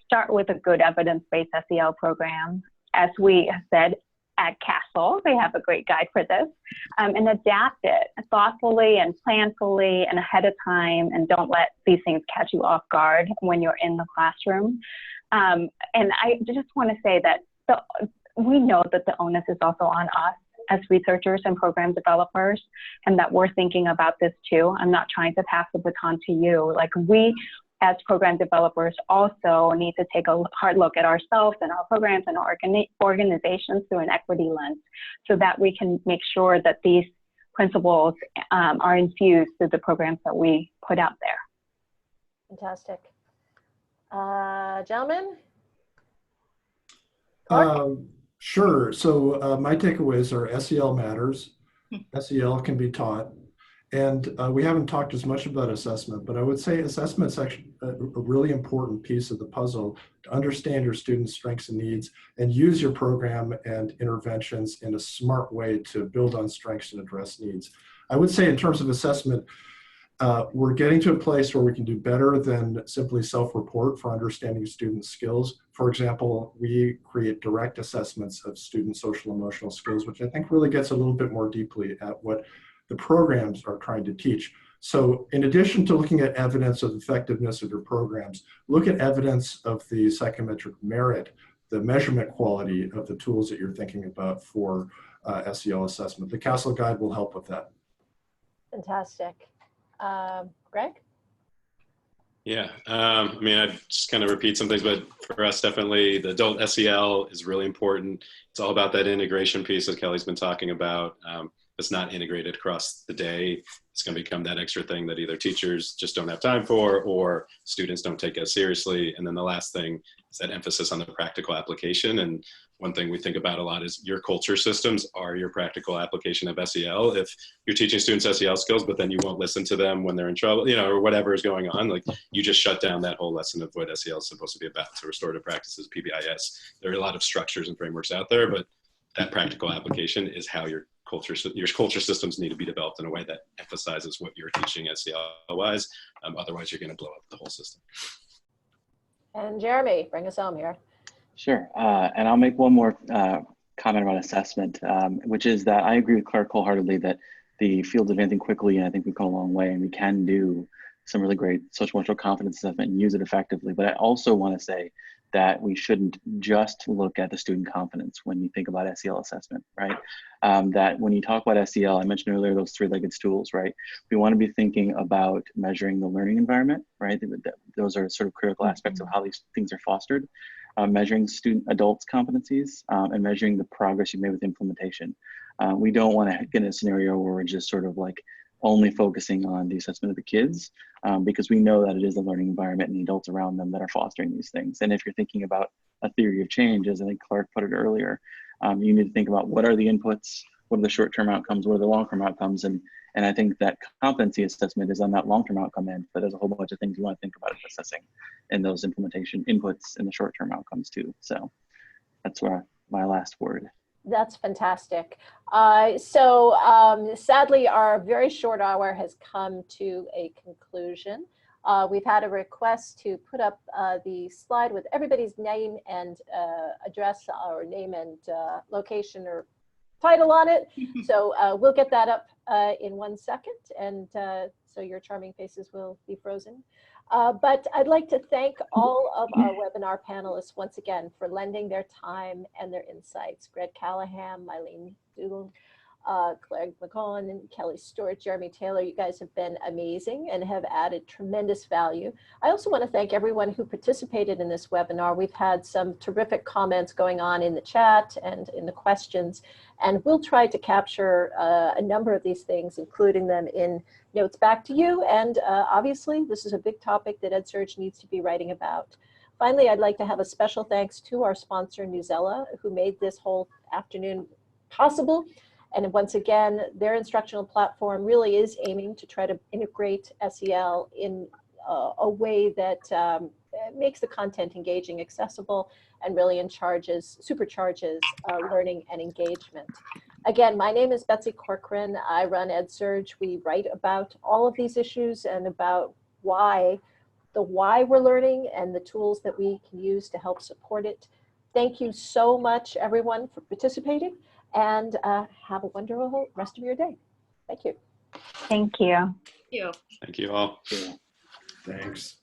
start with a good evidence-based SEL program. As we have said, at Castle, they have a great guide for this, and adapt it thoughtfully and planfully and ahead of time, and don't let these things catch you off guard when you're in the classroom. And I just want to say that we know that the onus is also on us as researchers and program developers, and that we're thinking about this too. I'm not trying to pass the baton to you. Like, we as program developers also need to take a hard look at ourselves and our programs and our organizations through an equity lens, so that we can make sure that these principles are infused through the programs that we put out there. Fantastic. Gentlemen? Sure. So my takeaways are SEL matters. SEL can be taught. And we haven't talked as much about assessment, but I would say assessment is actually a really important piece of the puzzle to understand your students' strengths and needs and use your program and interventions in a smart way to build on strengths and address needs. I would say in terms of assessment, we're getting to a place where we can do better than simply self-report for understanding student skills. For example, we create direct assessments of student social emotional skills, which I think really gets a little bit more deeply at what the programs are trying to teach. So in addition to looking at evidence of effectiveness of your programs, look at evidence of the psychometric merit, the measurement quality of the tools that you're thinking about for SEL assessment. The Castle Guide will help with that. Fantastic. Greg? Yeah, I mean, I'd just kind of repeat some things, but for us, definitely the adult SEL is really important. It's all about that integration piece that Kelly's been talking about. It's not integrated across the day. It's going to become that extra thing that either teachers just don't have time for or students don't take as seriously. And then the last thing is that emphasis on the practical application. And one thing we think about a lot is your culture systems are your practical application of SEL. If you're teaching students SEL skills, but then you won't listen to them when they're in trouble, you know, or whatever is going on, like you just shut down that whole lesson of what SEL is supposed to be about. So restorative practices, PBIS, there are a lot of structures and frameworks out there, but that practical application is how your culture systems need to be developed in a way that emphasizes what you're teaching SEL-wise. Otherwise, you're going to blow up the whole system. And Jeremy, bring us home here. Sure. And I'll make one more comment about assessment, which is that I agree with Clark wholeheartedly that the field's advancing quickly, and I think we've come a long way, and we can do some really great social emotional confidence assessment and use it effectively. But I also want to say that we shouldn't just look at the student confidence when you think about SEL assessment, right? That when you talk about SEL, I mentioned earlier those three-legged stools, right? We want to be thinking about measuring the learning environment, right? Those are sort of critical aspects of how these things are fostered. Measuring adults' competencies and measuring the progress you made with implementation. We don't want to get in a scenario where we're just sort of like only focusing on the assessment of the kids because we know that it is the learning environment and the adults around them that are fostering these things. And if you're thinking about a theory of change, as I think Clark put it earlier, you need to think about what are the inputs, what are the short-term outcomes, what are the long-term outcomes, and I think that competency assessment is on that long-term outcome end, but there's a whole bunch of things you want to think about assessing in those implementation inputs and the short-term outcomes too. So that's where my last word. That's fantastic. Sadly, our very short hour has come to a conclusion. We've had a request to put up the slide with everybody's name and address, or name and location or title on it. So we'll get that up in 1 second, and so your charming faces will be frozen. But I'd like to thank all of our webinar panelists once again for lending their time and their insights. Greg Callahan, Mylene Doolin, Claire McCollin, and Kelly Stewart, Jeremy Taylor, you guys have been amazing and have added tremendous value. I also want to thank everyone who participated in this webinar. We've had some terrific comments going on in the chat and in the questions, and we'll try to capture a number of these things, including them in notes back to you. And obviously, this is a big topic that EdSurge needs to be writing about. Finally, I'd like to have a special thanks to our sponsor, Newsela, who made this whole afternoon possible. And once again, their instructional platform really is aiming to try to integrate SEL in a way that makes the content engaging, accessible, and really supercharges learning and engagement. Again, my name is Betsy Corcoran. I run EdSurge. We write about all of these issues and about why we're learning and the tools that we can use to help support it. Thank you so much, everyone, for participating, and have a wonderful rest of your day. Thank you. Thank you. Thank you. Thank you all. Thanks.